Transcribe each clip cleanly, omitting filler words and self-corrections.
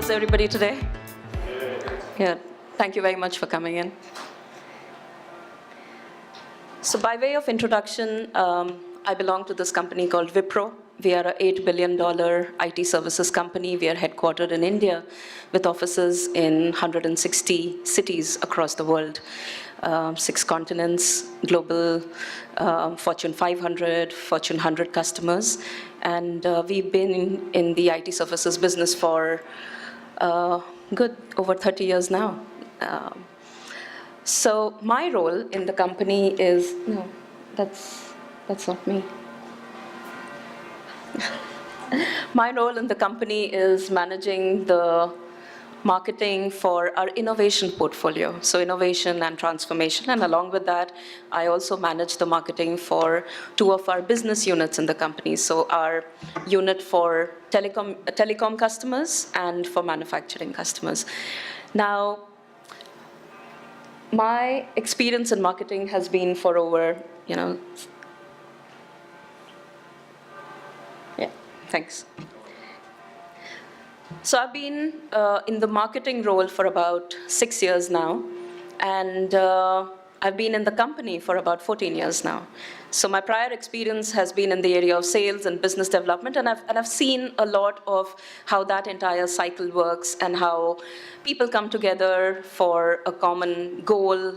is everybody today? Yeah, thank you very much for coming in. So by way of introduction, I belong to this company called Wipro. We are an $8 billion IT services company. We are headquartered in India with offices in 160 cities across the world, 6 continents, global Fortune 500, Fortune 100 customers. And we've been in the IT services business for good over 30 years now. So my role in the company is, no, that's not me. My role in the company is managing the marketing for our innovation portfolio, so innovation and transformation. And along with that, I also manage the marketing for 2 of our business units in the company. So our unit for telecom customers and for manufacturing customers. Now, my experience in marketing has been for over, thanks. So I've been in the marketing role for about 6 years now, and I've been in the company for about 14 years now. So my prior experience has been in the area of sales and business development, and I've seen a lot of how that entire cycle works and how people come together for a common goal,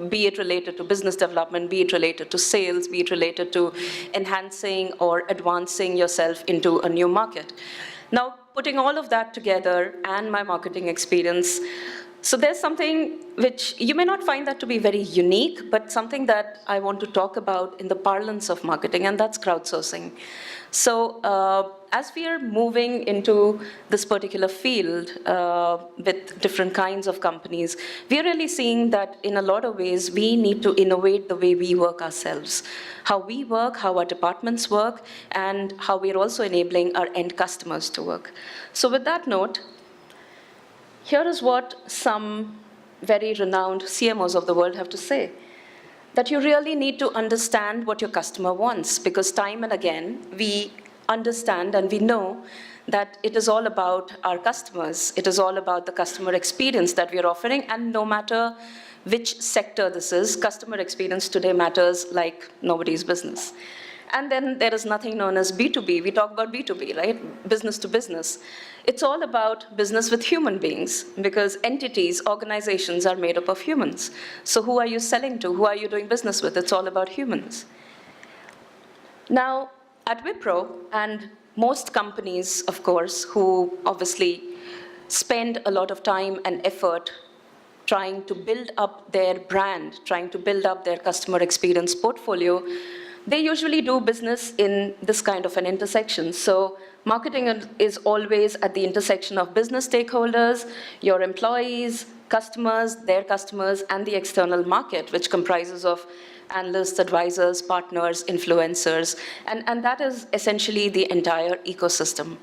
be it related to business development, be it related to sales, be it related to enhancing or advancing yourself into a new market. Now, putting all of that together and my marketing experience, so there's something which you may not find that to be very unique, but something that I want to talk about in the parlance of marketing, and that's crowdsourcing. So as we are moving into this particular field with different kinds of companies, we are really seeing that in a lot of ways, we need to innovate the way we work ourselves, how we work, how our departments work, and how we are also enabling our end customers to work. So with that note, here is what some very renowned CMOs of the world have to say, that you really need to understand what your customer wants, because time and again, we understand and we know that it is all about our customers. It is all about the customer experience that we are offering, and no matter which sector this is, customer experience today matters like nobody's business. And then there is nothing known as B2B. We talk about B2B, right? Business to business. It's all about business with human beings, because entities, organizations are made up of humans. So who are you selling to? Who are you doing business with? It's all about humans. Now, at Wipro, and most companies, of course, who obviously spend a lot of time and effort trying to build up their brand, trying to build up their customer experience portfolio, they usually do business in this kind of an intersection. So marketing is always at the intersection of business stakeholders, your employees, customers, their customers, and the external market, which comprises of analysts, advisors, partners, influencers, and that is essentially the entire ecosystem.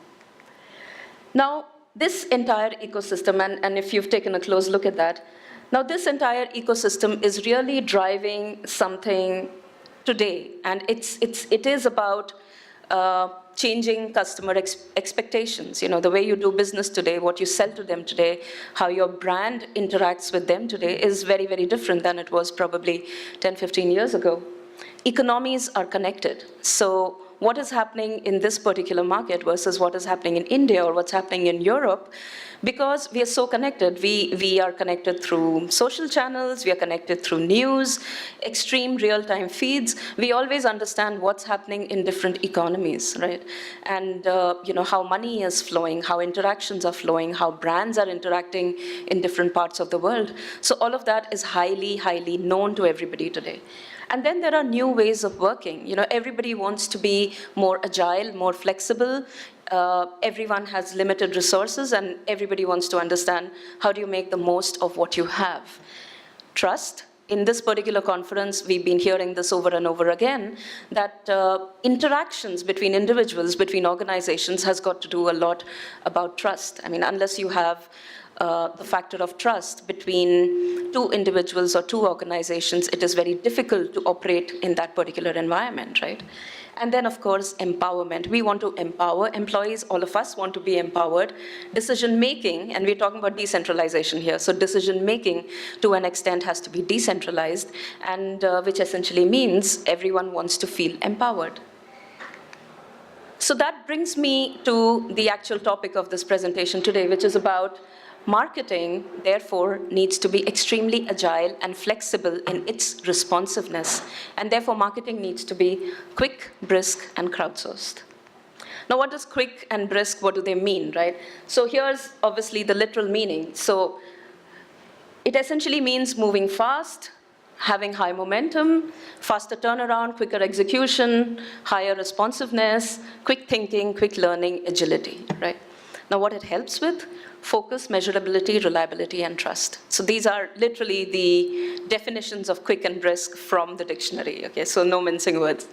Now, this entire ecosystem, and if you've taken a close look at that, now this entire ecosystem is really driving something today, and it is about changing customer expectations. The way you do business today, what you sell to them today, how your brand interacts with them today is very, very different than it was probably 10, 15 years ago. Economies are connected. So what is happening in this particular market versus what is happening in India or what's happening in Europe, because we are so connected. We are connected through social channels, we are connected through news, extreme real-time feeds. We always understand what's happening in different economies, right? And how money is flowing, how interactions are flowing, how brands are interacting in different parts of the world. So all of that is highly, highly known to everybody today. And then there are new ways of working. Everybody wants to be more agile, more flexible. Everyone has limited resources, and everybody wants to understand how do you make the most of what you have. Trust. In this particular conference, we've been hearing this over and over again, that interactions between individuals, between organizations, has got to do a lot about trust. I mean, unless you have the factor of trust between two individuals or two organizations, it is very difficult to operate in that particular environment, right? And then, of course, empowerment. We want to empower employees. All of us want to be empowered. Decision-making, and we're talking about decentralization here, so decision-making to an extent has to be decentralized, and which essentially means everyone wants to feel empowered. So that brings me to the actual topic of this presentation today, which is about marketing, therefore, needs to be extremely agile and flexible in its responsiveness. And therefore, marketing needs to be quick, brisk, and crowdsourced. Now, what does quick and brisk, what do they mean, right? So here's obviously the literal meaning. So it essentially means moving fast, having high momentum, faster turnaround, quicker execution, higher responsiveness, quick thinking, quick learning, agility, right? Now, what it helps with? Focus, measurability, reliability, and trust. So these are literally the definitions of quick and brisk from the dictionary, okay? So no mincing words.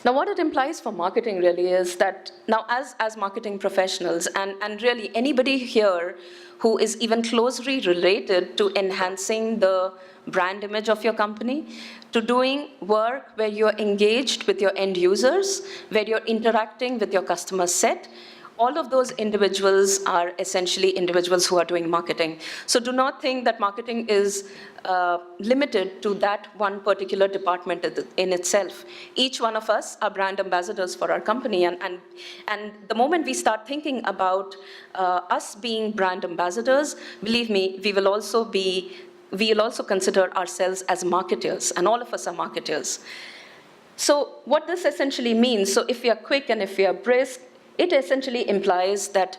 Now, what it implies for marketing really is that now as marketing professionals, and really anybody here who is even closely related to enhancing the brand image of your company, to doing work where you're engaged with your end users, where you're interacting with your customer set, all of those individuals are essentially individuals who are doing marketing. So do not think that marketing is limited to that one particular department in itself. Each one of us are brand ambassadors for our company, and the moment we start thinking about us being brand ambassadors, believe me, we will also consider ourselves as marketers, and all of us are marketers. So what this essentially means, so if we are quick and if we are brisk, it essentially implies that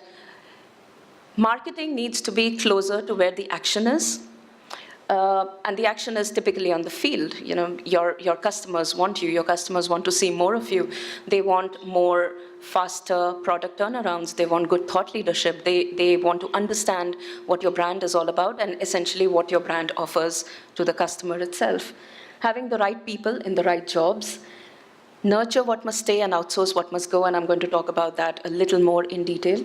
marketing needs to be closer to where the action is. And the action is typically on the field. You know, your customers want you. Your customers want to see more of you. They want more faster product turnarounds. They want good thought leadership. They want to understand what your brand is all about and essentially what your brand offers to the customer itself. Having the right people in the right jobs, nurture what must stay and outsource what must go, and I'm going to talk about that a little more in detail.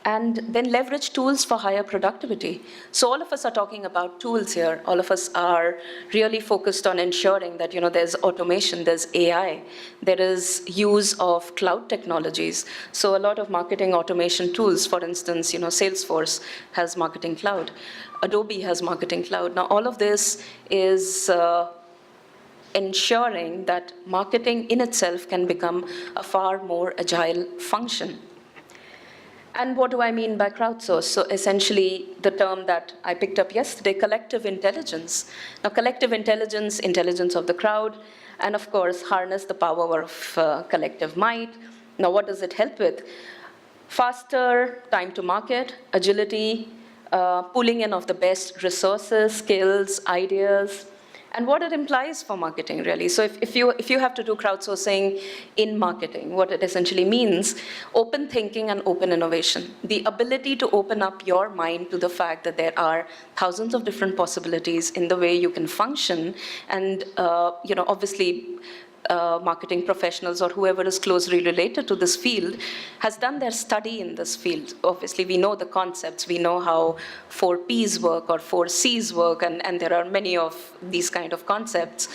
And then leverage tools for higher productivity. So all of us are talking about tools here. All of us are really focused on ensuring that, you know, there's automation, there's AI, there is use of cloud technologies. So a lot of marketing automation tools, for instance, you know, Salesforce has Marketing Cloud, Adobe has Marketing Cloud. Now all of this is ensuring that marketing in itself can become a far more agile function. And what do I mean by crowdsource? So essentially, the term that I picked up yesterday, collective intelligence. Now, collective intelligence, intelligence of the crowd, and of course, harness the power of collective might. Now, what does it help with? Faster time to market, agility, pulling in of the best resources, skills, ideas, and what it implies for marketing, really. So if you have to do crowdsourcing in marketing, what it essentially means, open thinking and open innovation. The ability to open up your mind to the fact that there are thousands of different possibilities in the way you can function, and you know, obviously, marketing professionals or whoever is closely related to this field has done their study in this field. Obviously, we know the concepts, we know how 4 Ps work or 4 Cs work, and there are many of these kind of concepts.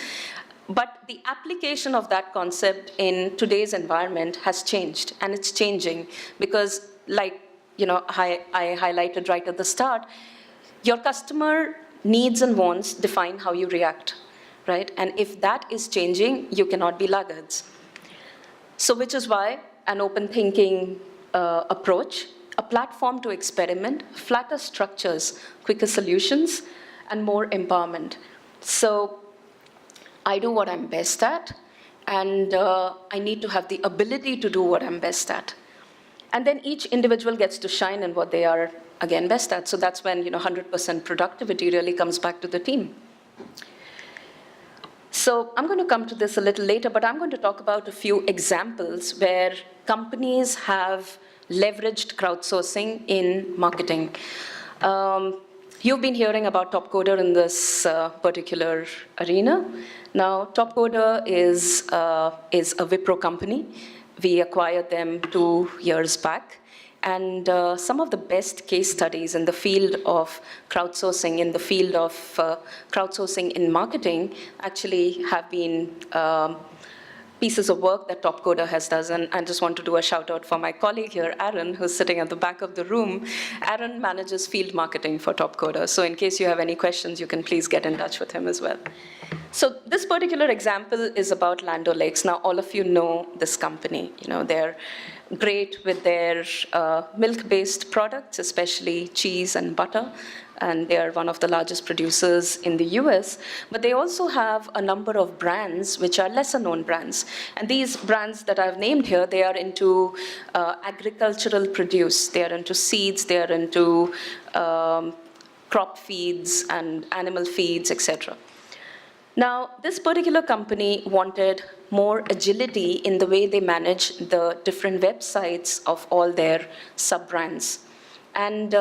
But the application of that concept in today's environment has changed, and it's changing because, like, you know, I highlighted right at the start, your customer needs and wants define how you react. Right? And if that is changing, you cannot be laggards. So which is why an open thinking approach, a platform to experiment, flatter structures, quicker solutions, and more empowerment. So I do what I'm best at, and I need to have the ability to do what I'm best at. And then each individual gets to shine in what they are, again, best at. So that's when, you know, 100% productivity really comes back to the team. So I'm going to come to this a little later, but I'm going to talk about a few examples where companies have leveraged crowdsourcing in marketing. You've been hearing about Topcoder in this particular arena. Now, Topcoder is a Wipro company. We acquired them 2 years back. And some of the best case studies in the field of crowdsourcing, in the field of crowdsourcing in marketing, actually have been pieces of work that Topcoder has done. And I just want to do a shout out for my colleague here, Aaron, who's sitting at the back of the room. Aaron manages field marketing for Topcoder. So in case you have any questions, you can please get in touch with him as well. So this particular example is about Land O'Lakes. Now, all of you know this company. You know, they're great with their milk-based products, especially cheese and butter. And they are one of the largest producers in the US. But they also have a number of brands which are lesser known brands. And these brands that I've named here, they are into agricultural produce. They are into seeds, they are into crop feeds and animal feeds, etc. Now, this particular company wanted more agility in the way they manage the different websites of all their sub-brands. And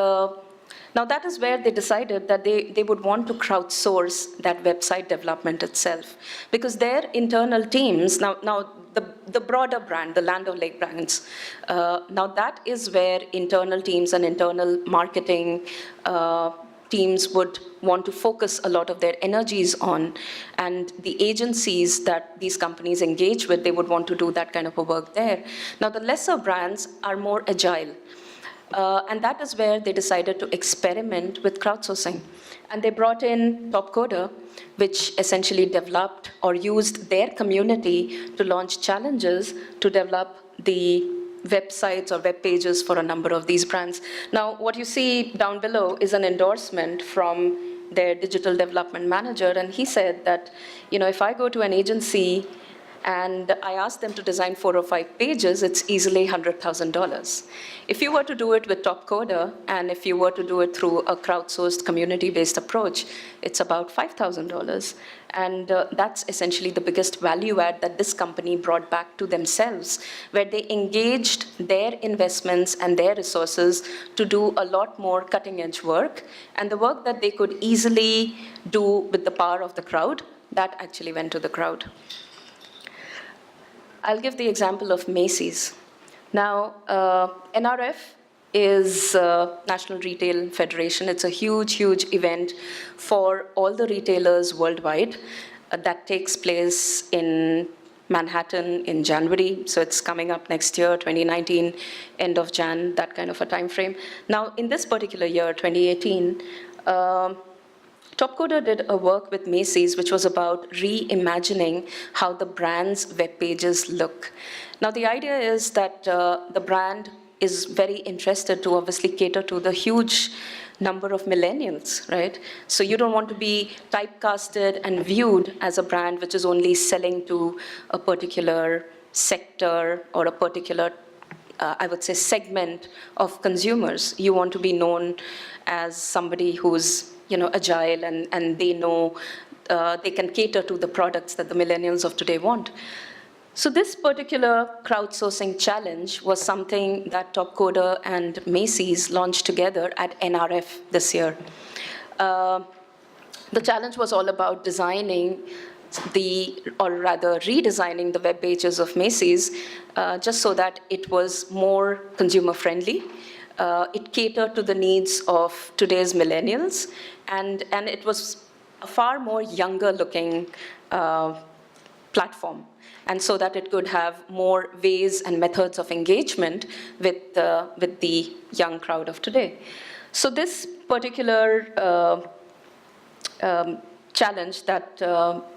now that is where they decided that they would want to crowdsource that website development itself. Because their internal teams, now the broader brand, the Land O'Lakes brands, now that is where internal teams and internal marketing teams would want to focus a lot of their energies on, and the agencies that these companies engage with, they would want to do that kind of a work there. Now, the lesser brands are more agile, and that is where they decided to experiment with crowdsourcing. And they brought in Topcoder, which essentially developed or used their community to launch challenges to develop the websites or web pages for a number of these brands. Now, what you see down below is an endorsement from their digital development manager, and he said that, you know, if I go to an agency and I ask them to design 4 or 5 pages, it's easily $100,000. If you were to do it with Topcoder, and if you were to do it through a crowdsourced community-based approach, it's about $5,000. And that's essentially the biggest value add that this company brought back to themselves, where they engaged their investments and their resources to do a lot more cutting-edge work. And the work that they could easily do with the power of the crowd, that actually went to the crowd. I'll give the example of Macy's. Now, NRF is National Retail Federation. It's a huge, huge event for all the retailers worldwide that takes place in Manhattan in January. So it's coming up next year, 2019, end of Jan, that kind of a time frame. Now, in this particular year, 2018, Topcoder did a work with Macy's, which was about reimagining how the brand's web pages look. Now, the idea is that the brand is very interested to obviously cater to the huge number of millennials, right? So you don't want to be typecasted and viewed as a brand which is only selling to a particular sector or a particular, I would say, segment of consumers. You want to be known as somebody who's, you know, agile, and they know they can cater to the products that the millennials of today want. So this particular crowdsourcing challenge was something that Topcoder and Macy's launched together at NRF this year. The challenge was all about designing redesigning the web pages of Macy's just so that it was more consumer friendly. It catered to the needs of today's millennials, and it was a far more younger looking platform, and so that it could have more ways and methods of engagement with the young crowd of today. So this particular challenge that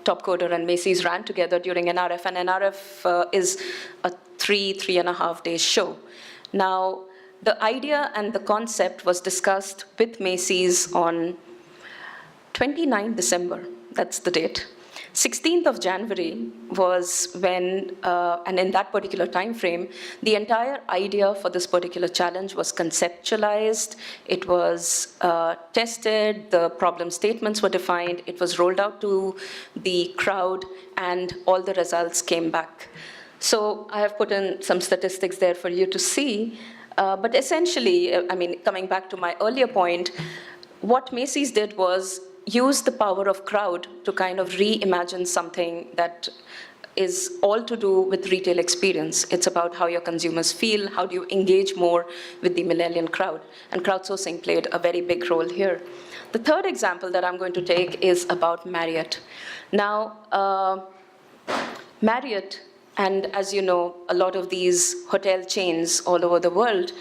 Topcoder and Macy's ran together during NRF, and NRF is a 3.5 day show. Now, the idea and the concept was discussed with Macy's on 29 December, that's the date. 16th of January was when, and in that particular time frame, the entire idea for this particular challenge was conceptualized, it was tested, the problem statements were defined, it was rolled out to the crowd, and all the results came back. So I have put in some statistics there for you to see. But essentially, I mean, coming back to my earlier point, what Macy's did was use the power of crowd to kind of reimagine something that is all to do with retail experience. It's about how your consumers feel, how do you engage more with the millennial crowd, and crowdsourcing played a very big role here. The third example that I'm going to take is about Marriott. Now, Marriott, and as you know, a lot of these hotel chains all over the world,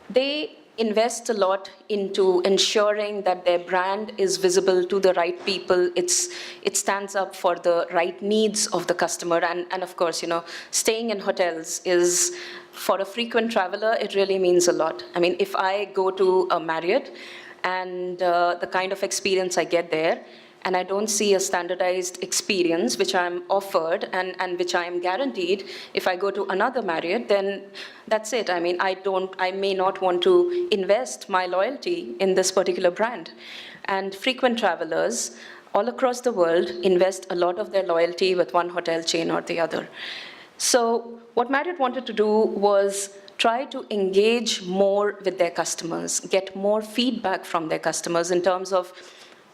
they invest a lot into ensuring that their brand is visible to the right people. It stands up for the right needs of the customer. And of course, staying in hotels is, for a frequent traveler, it really means a lot. I mean, if I go to a Marriott and the kind of experience I get there, and I don't see a standardized experience which I'm offered and which I am guaranteed, if I go to another Marriott, then that's it. I mean, I may not want to invest my loyalty in this particular brand. And frequent travelers all across the world invest a lot of their loyalty with one hotel chain or the other. So what Marriott wanted to do was try to engage more with their customers, get more feedback from their customers in terms of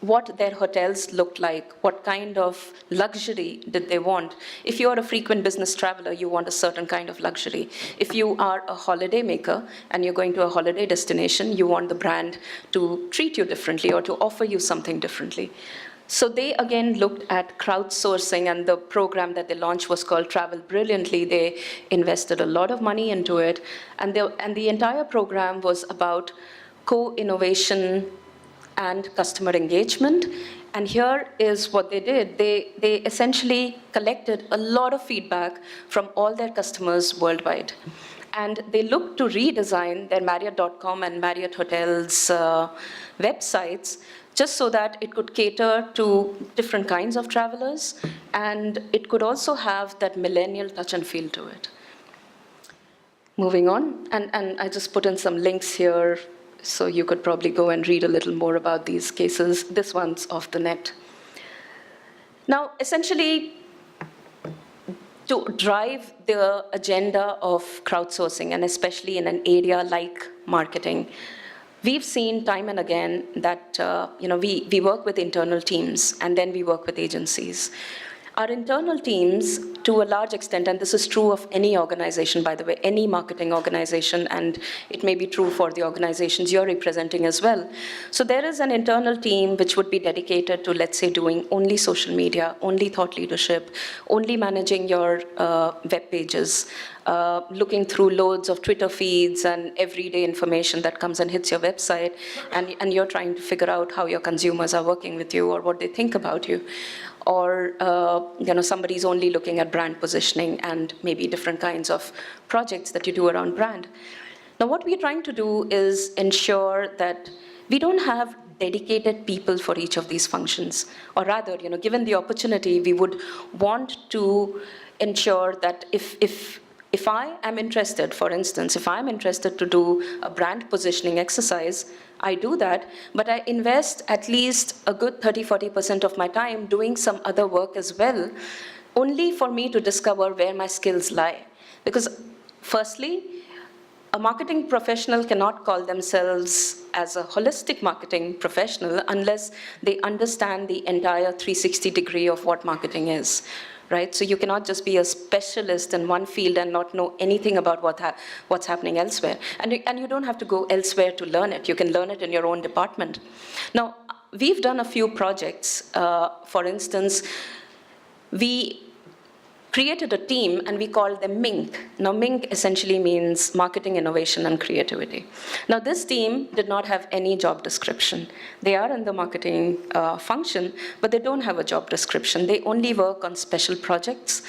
what their hotels looked like, what kind of luxury did they want. If you are a frequent business traveler, you want a certain kind of luxury. If you are a holiday maker and you're going to a holiday destination, you want the brand to treat you differently or to offer you something differently. So they again looked at crowdsourcing, and the program that they launched was called Travel Brilliantly. They invested a lot of money into it, and the entire program was about co-innovation and customer engagement. And here is what they did. They essentially collected a lot of feedback from all their customers worldwide. And they looked to redesign their Marriott.com and Marriott Hotels websites just so that it could cater to different kinds of travelers, and it could also have that millennial touch and feel to it. Moving on, and I just put in some links here, so you could probably go and read a little more about these cases. This one's off the net. Now, essentially, to drive the agenda of crowdsourcing, and especially in an area like marketing, we've seen time and again that we work with internal teams, and then we work with agencies. Our internal teams, to a large extent, and this is true of any organization, by the way, any marketing organization, and it may be true for the organizations you're representing as well. So there is an internal team which would be dedicated to, let's say, doing only social media, only thought leadership, only managing your web pages, looking through loads of Twitter feeds and everyday information that comes and hits your website, and you're trying to figure out how your consumers are working with you or what they think about you. Or somebody's only looking at brand positioning and maybe different kinds of projects that you do around brand. Now, what we're trying to do is ensure that we don't have dedicated people for each of these functions. Or rather, given the opportunity, we would want to ensure that if I am interested, for instance, if I'm interested to do a brand positioning exercise, I do that, but I invest at least a good 30-40% of my time doing some other work as well, only for me to discover where my skills lie. Because firstly, a marketing professional cannot call themselves as a holistic marketing professional unless they understand the entire 360 degree of what marketing is. Right? So you cannot just be a specialist in one field and not know anything about what's happening elsewhere. And you don't have to go elsewhere to learn it. You can learn it in your own department. Now, we've done a few projects. For instance, we created a team and we called them MINC. Now, MINC essentially means Marketing, Innovation, and Creativity. Now, this team did not have any job description. They are in the marketing function, but they don't have a job description. They only work on special projects,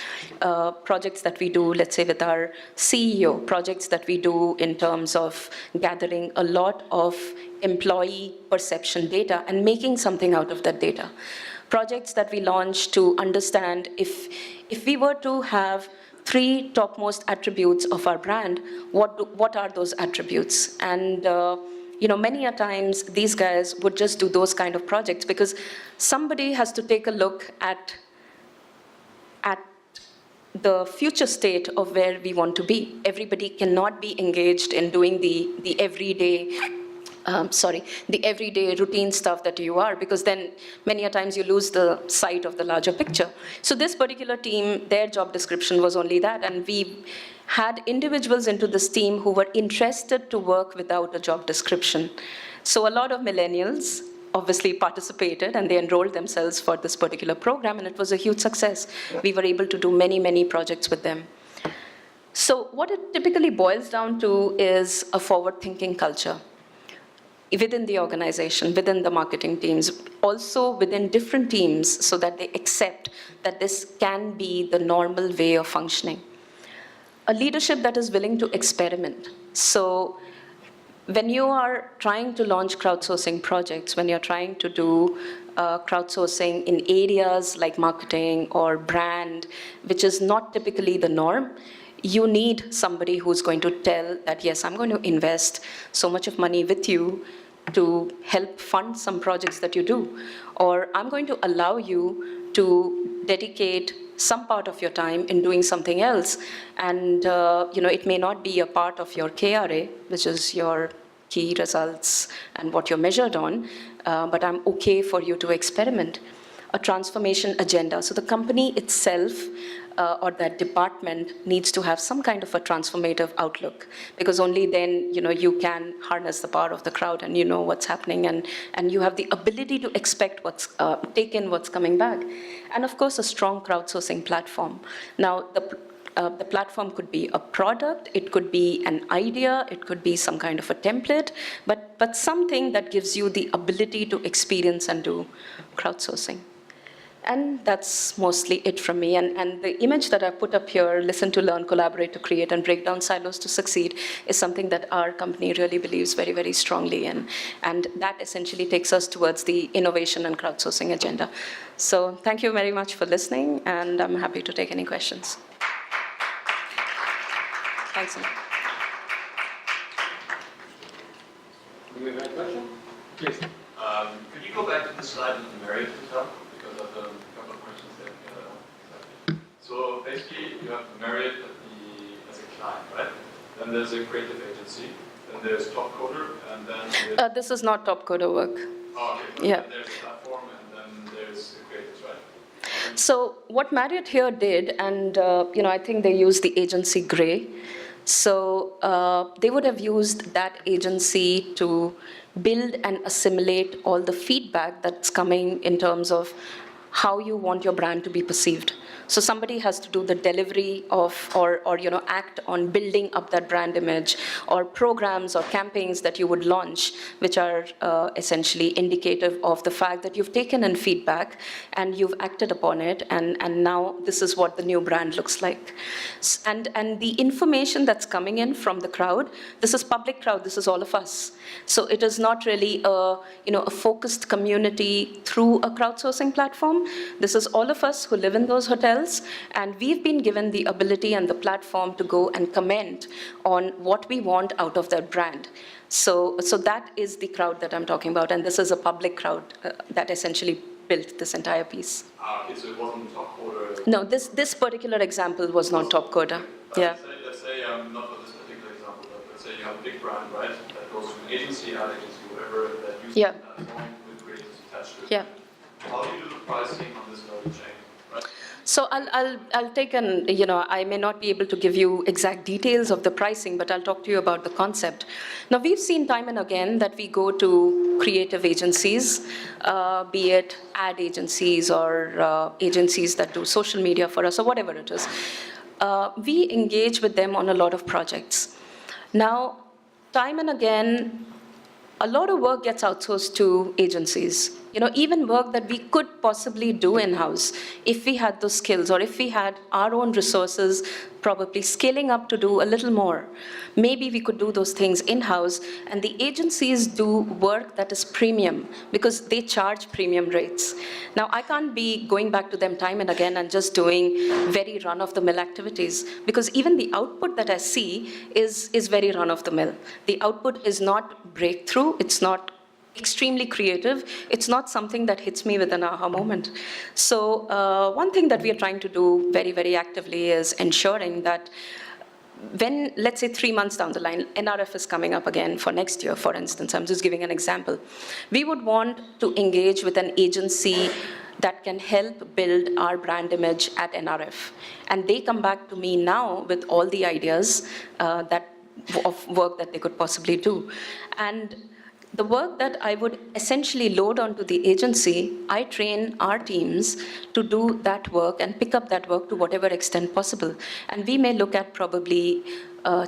projects that we do, let's say, with our CEO, projects that we do in terms of gathering a lot of employee perception data and making something out of that data. Projects that we launch to understand if we were to have 3 topmost attributes of our brand, what are those attributes? And many a times these guys would just do those kind of projects because somebody has to take a look at the future state of where we want to be. Everybody cannot be engaged in doing the everyday the everyday routine stuff that you are, because then many a times you lose the sight of the larger picture. So this particular team, their job description was only that, and we had individuals into this team who were interested to work without a job description. So a lot of millennials obviously participated and they enrolled themselves for this particular program, and it was a huge success. We were able to do many, many projects with them. So what it typically boils down to is a forward-thinking culture within the organization, within the marketing teams, also within different teams, so that they accept that this can be the normal way of functioning. A leadership that is willing to experiment. So when you are trying to launch crowdsourcing projects, when you're trying to do crowdsourcing in areas like marketing or brand, which is not typically the norm, you need somebody who's going to tell that, yes, I'm going to invest so much of money with you to help fund some projects that you do, or I'm going to allow you to dedicate some part of your time in doing something else, and it may not be a part of your KRA, which is your key results and what you're measured on, but I'm okay for you to experiment. A transformation agenda. So the company itself or that department needs to have some kind of a transformative outlook, because only then you can harness the power of the crowd, and you know what's happening, and you have the ability to expect take in what's coming back. And of course, a strong crowdsourcing platform. Now, the platform could be a product, it could be an idea, it could be some kind of a template, but something that gives you the ability to experience and do crowdsourcing. And that's mostly it from me. And the image that I put up here, listen to learn, collaborate to create, and break down silos to succeed, is something that our company really believes very, very strongly in. And that essentially takes us towards the innovation and crowdsourcing agenda. So thank you very much for listening, and I'm happy to take any questions. Thanks so much. Do we have a question? Please. Could you go back to the slide of the Marriott Hotel? Because of a couple of questions there. So basically, you have Marriott as a client, right? Then there's a creative agency, then there's Top Coder, and then this is not Top Coder work. Oh, okay. Yeah. Then there's a platform, and then there's the creatives, right? So what Marriott here did, and I think they used the agency Gray. So they would have used that agency to build and assimilate all the feedback that's coming in terms of how you want your brand to be perceived. So somebody has to do the delivery of, or act on building up that brand image, or programs or campaigns that you would launch, which are essentially indicative of the fact that you've taken in feedback and you've acted upon it, and now this is what the new brand looks like. And the information that's coming in from the crowd, this is public crowd, this is all of us. So it is not really a focused community through a crowdsourcing platform. This is all of us who live in those hotels, and we've been given the ability and the platform to go and comment on what we want out of that brand. So that is the crowd that I'm talking about, and this is a public crowd that essentially built this entire piece. Okay, so it wasn't Top Coder? No, this particular example was not Top Coder. Yeah. Let's say not for this particular example, but let's say you have a big brand, right, that goes to an agency, ad agency, whatever, that uses Yeah. the platform with creatives attached to it. Yeah. How do you do the pricing on this value chain, right? So I'll take I may not be able to give you exact details of the pricing, but I'll talk to you about the concept. Now, we've seen time and again that we go to creative agencies, be it ad agencies or agencies that do social media for us or whatever it is. We engage with them on a lot of projects. Now, time and again, a lot of work gets outsourced to agencies. Even work that we could possibly do in-house if we had those skills, or if we had our own resources, probably scaling up to do a little more. Maybe we could do those things in-house, and the agencies do work that is premium because they charge premium rates. Now, I can't be going back to them time and again and just doing very run-of-the-mill activities, because even the output that I see is very run-of-the-mill. The output is not breakthrough, it's not extremely creative, it's not something that hits me with an aha moment. So one thing that we are trying to do very, very actively is ensuring that when, let's say 3 months down the line, NRF is coming up again for next year, for instance, I'm just giving an example, we would want to engage with an agency that can help build our brand image at NRF. And they come back to me now with all the ideas of work that they could possibly do. And the work that I would essentially load onto the agency, I train our teams to do that work and pick up that work to whatever extent possible. And we may look at probably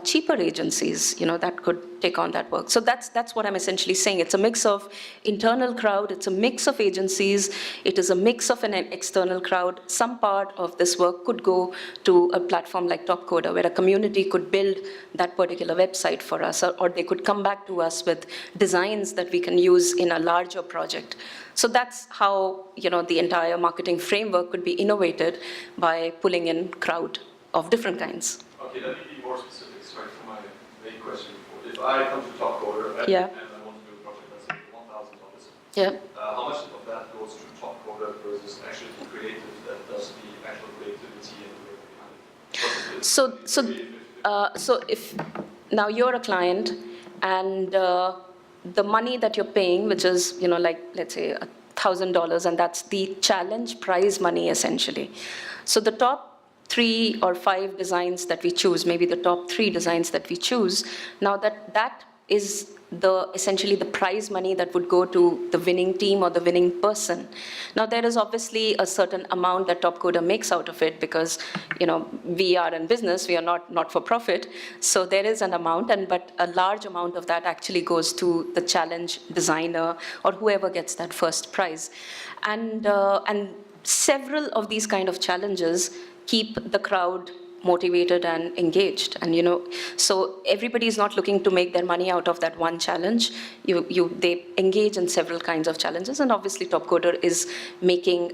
cheaper agencies, that could take on that work. So that's what I'm essentially saying. It's a mix of internal crowd, it's a mix of agencies, it is a mix of an external crowd. Some part of this work could go to a platform like Topcoder, where a community could build that particular website for us, or they could come back to us with designs that we can use in a larger project. So that's how, the entire marketing framework could be innovated by pulling in crowd of different kinds. Okay, let me be more specific, sorry for my vague question before. If I come to Topcoder and Yeah. I want to do a project that's like $1,000, Yeah. how much of that goes to Topcoder versus actually the creative that does the actual creativity and the work behind it? So if now you're a client and the money that you're paying, which is, like, let's say $1,000, and that's the challenge prize money essentially. So the top 3 or 5 designs that we choose, maybe the top 3 designs that we choose, now that is essentially the prize money that would go to the winning team or the winning person. Now there is obviously a certain amount that Topcoder makes out of it because, we are in business, we are not for profit. So there is an amount, but a large amount of that actually goes to the challenge designer or whoever gets that first prize. And several of these kind of challenges keep the crowd motivated and engaged. And so everybody is not looking to make their money out of that one challenge. They engage in several kinds of challenges, and obviously Topcoder is making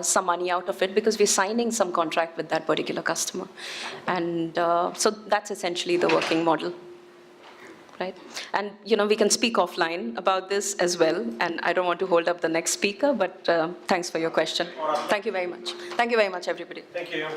some money out of it because we're signing some contract with that particular customer. And so that's essentially the working model. Right? And we can speak offline about this as well, and I don't want to hold up the next speaker, but thanks for your question. Thank you very much. Thank you very much, everybody. Thank you.